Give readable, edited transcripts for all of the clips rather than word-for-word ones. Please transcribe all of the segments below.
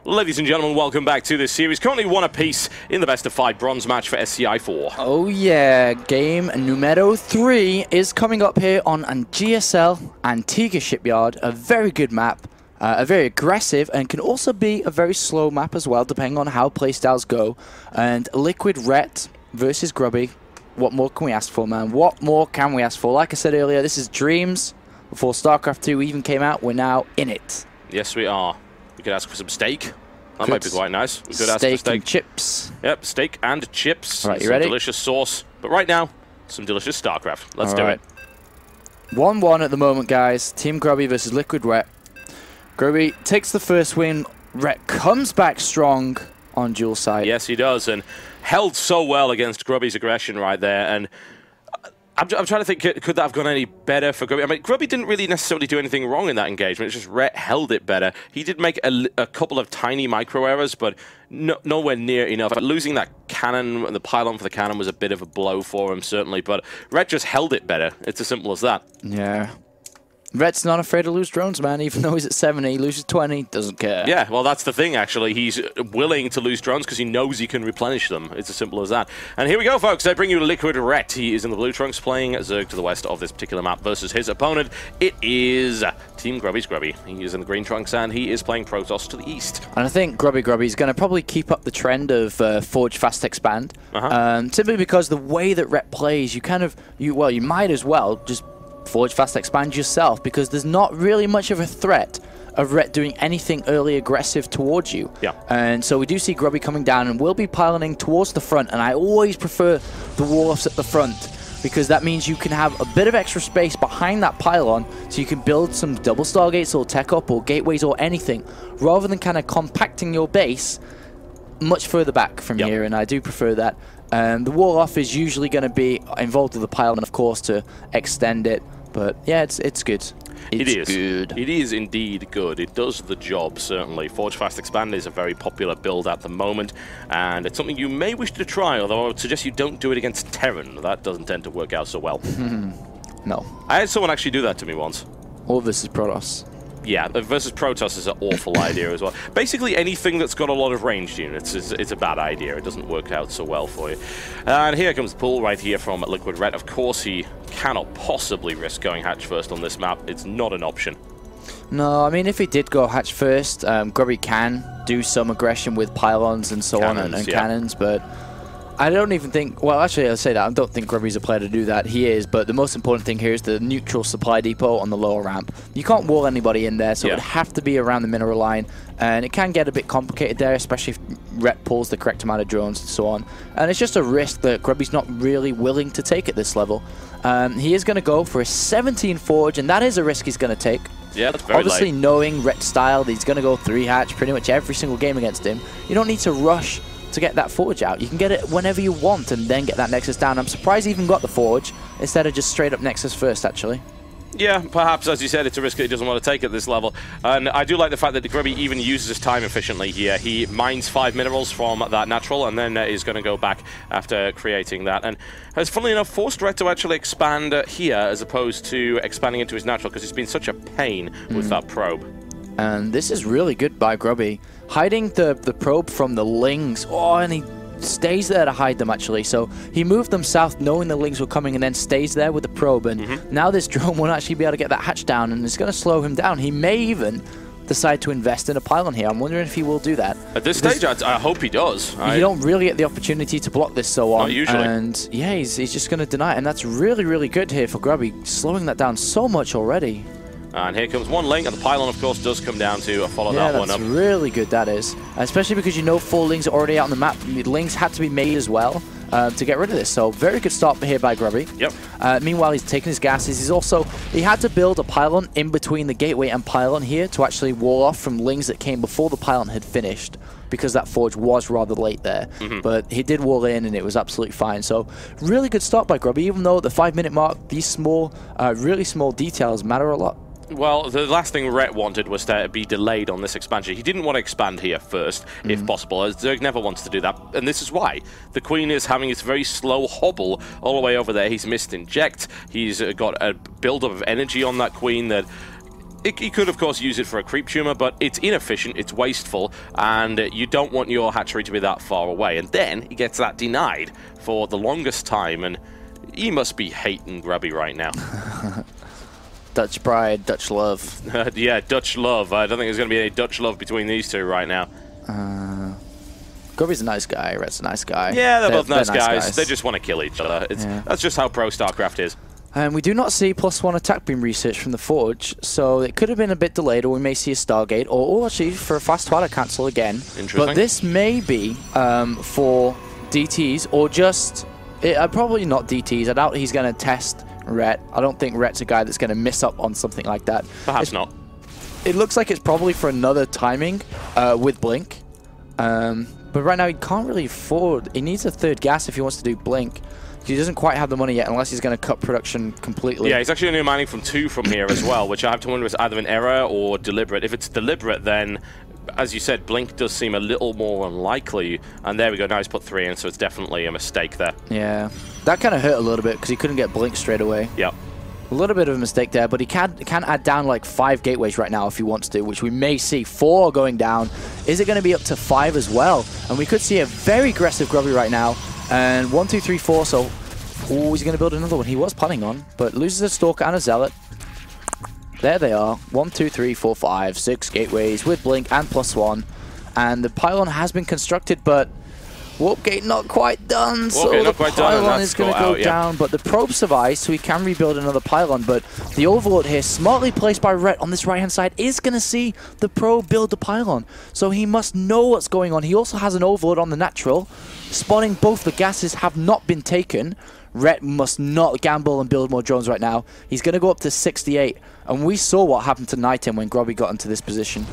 Ladies and gentlemen, welcome back to this series. Currently one apiece in the best of 5 bronze match for SCi4. Oh yeah, game numero 3 is coming up here on GSL Antigua Shipyard. A very good map, a very aggressive, and can also be a very slow map as well, depending on how playstyles go. And Liquid Ret versus Grubby. What more can we ask for, man? What more can we ask for? Like I said earlier, this is dreams. Before Starcraft 2 even came out, we're now in it. Yes, we are. We could ask for some steak. That might be quite nice. We could ask for steak and chips. Yep, steak and chips. All right, you ready? Delicious sauce. But right now, some delicious Starcraft. Let's do it. 1-1 at the moment, guys. Team Grubby versus Liquid Ret. Grubby takes the first win. Ret comes back strong on dual side. Yes, he does, and held so well against Grubby's aggression right there. And I'm trying to think, could that have gone any better for Grubby? I mean, Grubby didn't really necessarily do anything wrong in that engagement. It's just Ret held it better. He did make a couple of tiny micro errors, but nowhere near enough. Losing that cannon, the pylon for the cannon, was a bit of a blow for him, certainly. But Ret just held it better. It's as simple as that. Yeah. Ret's not afraid to lose drones, man. Even though he's at 70, he loses 20, doesn't care. Yeah, well, that's the thing, actually. He's willing to lose drones because he knows he can replenish them. It's as simple as that. And here we go, folks. I bring you Liquid Ret. He is in the blue trunks playing Zerg to the west of this particular map versus his opponent. It is Team Grubby's Grubby. He is in the green trunks, and he is playing Protoss to the east. And I think Grubby is going to probably keep up the trend of Forge Fast Expand. Simply because the way that Ret plays, you might as well just Forge Fast Expand yourself, because there's not really much of a threat of Ret doing anything early aggressive towards you. Yeah. And so we do see Grubby coming down and will be piloning towards the front, and I always prefer the wall-offs at the front because that means you can have a bit of extra space behind that pylon so you can build some double stargates or tech up or gateways or anything, rather than kind of compacting your base much further back from here, and I do prefer that. The wall-off is usually going to be involved with the pylon, of course, to extend it. But yeah, it's good. It's good. It is indeed good. It does the job, certainly. Forge Fast Expand is a very popular build at the moment, and it's something you may wish to try, although I would suggest you don't do it against Terran. That doesn't tend to work out so well. No. I had someone actually do that to me once. Or versus Protoss. Yeah, versus Protoss is an awful idea as well. Basically, anything that's got a lot of ranged units is a bad idea. It doesn't work out so well for you. And here comes the pull right here from Liquid Ret. Of course, he cannot possibly risk going hatch first on this map. It's not an option. No, I mean, if he did go hatch first, Grubby can do some aggression with pylons and so on and cannons, but I don't even think, well, actually, I'll say that. I don't think Grubby's a player to do that. He is, but the most important thing here is the neutral supply depot on the lower ramp. You can't wall anybody in there, so it would have to be around the mineral line, and it can get a bit complicated there, especially if Ret pulls the correct amount of drones and so on. And it's just a risk that Grubby's not really willing to take at this level. He is going to go for a 17 Forge, and that is a risk he's going to take. Yeah, that's very Obviously, knowing Ret's style, he's going to go 3 hatch pretty much every single game against him. You don't need to rush to get that Forge out. You can get it whenever you want and then get that Nexus down. I'm surprised he even got the Forge instead of just straight up Nexus first, actually. Yeah, perhaps, as you said, it's a risk that he doesn't want to take at this level. And I do like the fact that Grubby even uses his time efficiently here. He mines 5 minerals from that natural and then is going to go back after creating that. And has, funnily enough, forced Ret to actually expand here as opposed to expanding into his natural, because it's been such a pain with that probe. And this is really good by Grubby. Hiding the probe from the Lings. Oh, and he stays there to hide them, actually. So he moved them south knowing the Lings were coming and then stays there with the probe. And now this drone won't actually be able to get that hatch down, and it's going to slow him down. He may even decide to invest in a pylon here. I'm wondering if he will do that. At this stage, I hope he does. You don't really get the opportunity to block this so on. Not usually. And yeah, he's just going to deny it. And that's really, really good here for Grubby, slowing that down so much already. And here comes one link, and the pylon, of course, does come down to follow that one up. Yeah, that's really good, that is. Especially because you know 4 Lings are already out on the map. Lings had to be made as well to get rid of this. So very good start here by Grubby. Yep. Meanwhile, he's taking his gases. He had to build a pylon in between the gateway and pylon here to actually wall off from Lings that came before the pylon had finished, because that Forge was rather late there. But he did wall in and it was absolutely fine. So really good start by Grubby, even though at the 5-minute mark, these small, really small details matter a lot. Well, the last thing Ret wanted was to be delayed on this expansion. He didn't want to expand here first, if possible. Zerg never wants to do that, and this is why. The Queen is having this very slow hobble all the way over there. He's missed Inject. He's got a build-up of energy on that Queen that You could, of course, use it for a creep tumor, but it's inefficient, it's wasteful, and you don't want your hatchery to be that far away. And then he gets that denied for the longest time, and he must be hating Grubby right now. Dutch pride, Dutch love. Yeah, Dutch love. I don't think there's going to be any Dutch love between these two right now. Grubby's a nice guy, Rhett's a nice guy. Yeah, they're both nice guys. They just want to kill each other. That's just how pro StarCraft is. And we do not see +1 attack beam research from the Forge, so it could have been a bit delayed, or we may see a Stargate, or actually for a fast twilight cancel again. Interesting. But this may be for DTs, or just... probably not DTs. I doubt he's going to test Rhett. I don't think Rhett's a guy that's going to miss up on something like that. Perhaps not. It looks like it's probably for another timing with Blink. But right now he can't really afford... He needs a third gas if he wants to do Blink. He doesn't quite have the money yet unless he's going to cut production completely. Yeah, he's actually only mining from 2 from here as well, which I have to wonder is either an error or deliberate. If it's deliberate, then, as you said, Blink does seem a little more unlikely. And there we go, now he's put 3 in, so it's definitely a mistake there. Yeah, that kind of hurt a little bit because he couldn't get Blink straight away. Yep. A little bit of a mistake there, but he can add down like 5 gateways right now if he wants to, which we may see 4 going down. Is it going to be up to 5 as well? And we could see a very aggressive Grubby right now. And 1, 2, 3, 4, so... Oh, he's going to build another one. He was planning on, but loses a Stalker and a Zealot. There they are. 1, 2, 3, 4, 5, 6 gateways with Blink and +1. And the pylon has been constructed, but Warp Gate not quite done. So the pylon is going to go down, but the probe survives, so he can rebuild another pylon. But the Overlord here, smartly placed by Rhett on this right-hand side, is going to see the probe build the pylon. So he must know what's going on. He also has an Overlord on the natural. Spawning both the gases have not been taken. Rhett must not gamble and build more drones right now. He's going to go up to 68. And we saw what happened to Nighten when Grubby got into this position.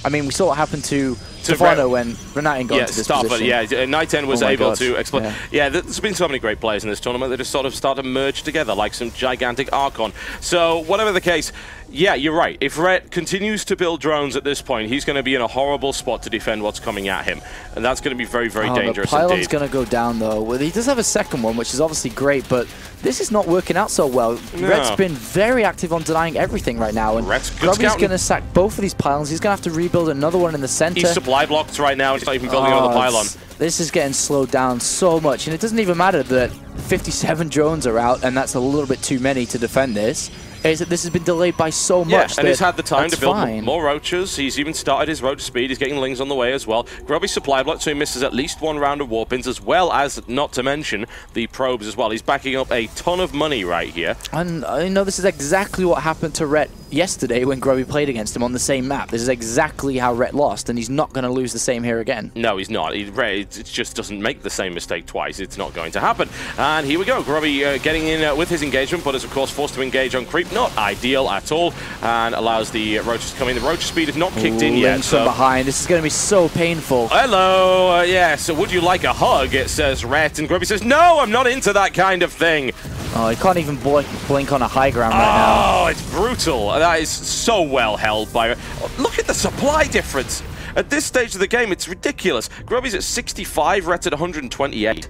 I mean, we saw what happened to Stefano when Renatin got into this position. Yeah, Nighten was able to explode. Yeah. There's been so many great players in this tournament that just sort of start to merge together like some gigantic Archon. So, whatever the case, yeah, you're right. If Rhett continues to build drones at this point, he's going to be in a horrible spot to defend what's coming at him. And that's going to be very, very dangerous indeed. The pylon's going to go down, though. Well, he does have a second one, which is obviously great, but this is not working out so well. No. Rhett's been very active on denying everything right now, and Grubby's going to sack both of these pylons. He's going to have to rebuild another one in the center. He's supply blocked right now. He's not even building another pylon. This is getting slowed down so much, and it doesn't even matter that 57 drones are out, and that's a little bit too many to defend this. Is that this has been delayed by so much. And he's had the time to build more roaches. He's even started his roach speed. He's getting lings on the way as well. Grubby supply block, so he misses at least 1 round of warp-ins, as well as, not to mention, the probes as well. He's backing up a ton of money right here. And I know this is exactly what happened to Rhett yesterday when Grubby played against him on the same map. This is exactly how Rhett lost, and he's not going to lose the same here again. No, he's not. It just doesn't make the same mistake twice. It's not going to happen. And here we go. Grubby getting in with his engagement, but is, of course, forced to engage on creep. Not ideal at all, and allows the roaches to come in. The roach speed is not kicked in yet. So from behind. This is going to be so painful. Hello. Yeah, so would you like a hug? It says Rhett, and Grubby says, no, I'm not into that kind of thing. Oh, he can't even blink on a high ground right now. Oh, it's brutal. That is so well held by... Look at the supply difference. At this stage of the game, it's ridiculous. Grubby's at 65, Rhett's at 128.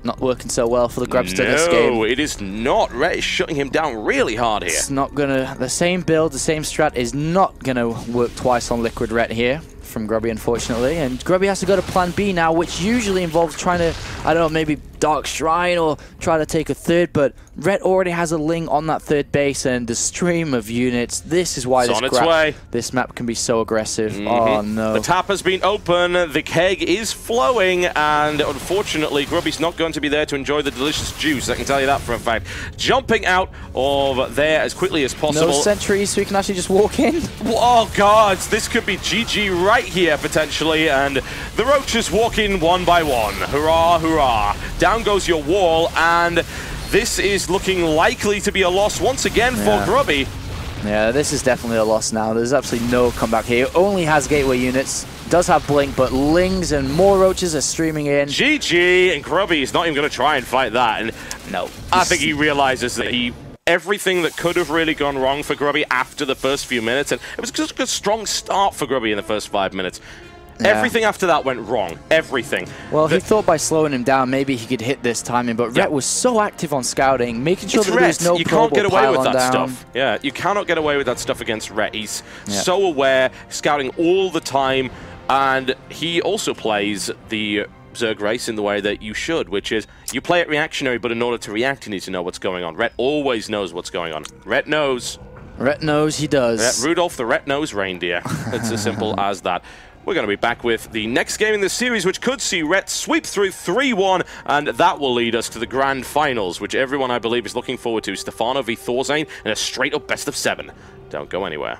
Not working so well for the Grubster this game. No, it is not. Rhett is shutting him down really hard here. It's not going to... The same build, the same strat is not going to work twice on Liquid Rhett here from Grubby, unfortunately. And Grubby has to go to plan B now, which usually involves trying to, I don't know, maybe Dark Shrine or try to take a third, but Rhett already has a Ling on that third base, and the stream of units, this is why this map can be so aggressive. Oh no. The tap has been open, the keg is flowing, and unfortunately Grubby's not going to be there to enjoy the delicious juice, I can tell you that for a fact. Jumping out of there as quickly as possible. No sentries, so he can actually just walk in. Oh god, this could be GG right here potentially, and the roaches walk in one by one. Hurrah, hurrah. Down goes your wall, and this is looking likely to be a loss once again for Grubby. Yeah, this is definitely a loss now. There's absolutely no comeback here. Only has gateway units, does have blink, but lings and more roaches are streaming in. GG, and Grubby is not even going to try and fight that. And no, I think he realizes that everything that could have really gone wrong for Grubby after the first few minutes, and it was just a strong start for Grubby in the first 5 minutes. Everything after that went wrong. Everything. Well, he thought by slowing him down, maybe he could hit this timing, but Rhett was so active on scouting, making sure that there was no you can't get away with that down. stuff. Yeah, you cannot get away with that stuff against Rhett. He's so aware, scouting all the time, and he also plays the Zerg race in the way that you should, which is you play it reactionary, but in order to react, you need to know what's going on. Rhett always knows what's going on. Rhett knows. Rhett knows he does. Rudolph the Rhett-nosed reindeer. It's as simple as that. We're going to be back with the next game in the series, which could see Rhett sweep through 3-1, and that will lead us to the grand finals, which everyone, I believe, is looking forward to. Stefano v Thorzane in a straight-up best-of-7. Don't go anywhere.